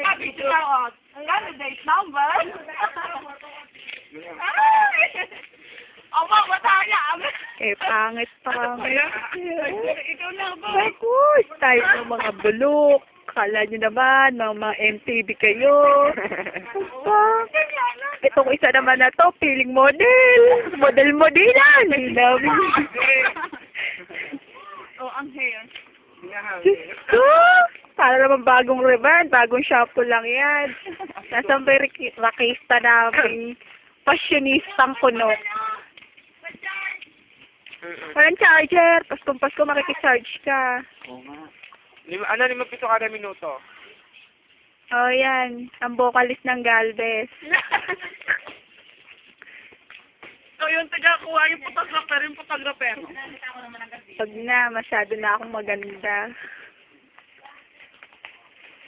sabi ko out. Candidate number. Ay! Oma, mataya. Pangit. Ikaw na ba? Bagus, tayo ng mga bulok. Kala nyo naman, mga MTV kayo. Itong isa naman na to, feeling model. Model-modelan. Oh, ang hair. Para naman bagong ribbon, bagong shampoo lang yan. Nasa rakista namin, pasyonistang kuno. Walang charger, Pasko makikicharge ka. Oo nga. 5 kada minuto. Oh, yan. Ang vocalist ng Galvez. So, yung taga-kuha, yung photographer. Pag na, masyado na akong maganda.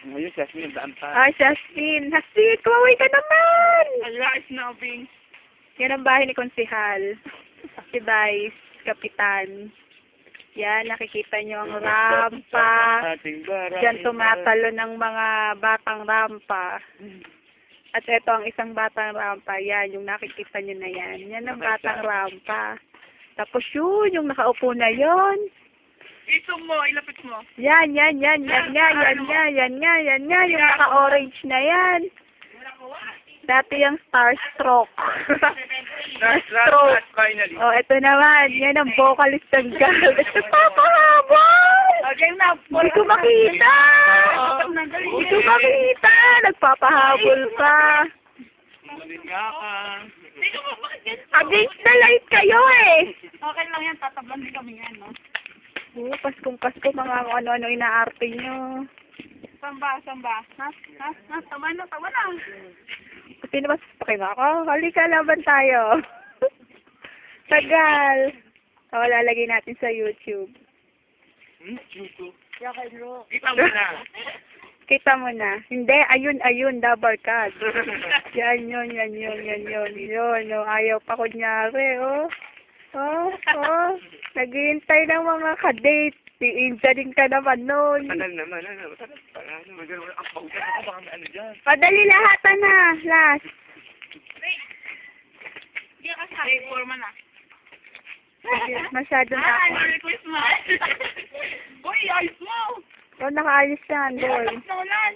Ngayon, Jasmine, daan pa. Ay, Jasmine, kumaway ka naman! Allah is snubbing. Yan ang bahay ni Konsihal. Si Vice, Kapitan. Yan, nakikita nyo ang rampa. Diyan tumatalo ng mga batang rampa. At ito ang isang batang rampa. Yan, yung nakikita nyo na yan. Yan ang batang rampa. Tapos yun, yung nakaupo na yun. Isong mo, ilapit mo. Yan nga. Yung naka-orange na yan. Dati yung Starstruck. Last, finally. Oh, ito naman. Yan ang vocalist ng Galvez. Nagpapahabol! Okay na. Hindi ko makita! Nagpapahabol pa. Tingnan mo, bakit yan? Against the light kayo eh! Okay lang yan, tatablan din kami yan, no? Paskong mga ano-ano inaarte nyo. Samba. Ha? Tama na. Kasi naman sasakin ako. Halika, laban tayo. Tagal. O, lalagay natin sa YouTube. YouTube. Kita mo na. Kita mo na. Hindi, ayun, dabar card. Yan yun. No, ayaw pa kunyari, oh. Naghihintay ng mga kadate. Iinja din ka naman nun. Tagal naman, Padali lahatan na, last. Hindi ka sa forma na. Masyado na ako. Merry Christmas! Uy, ayos mo! Oh, nakaayos yan, boy. Nawalan!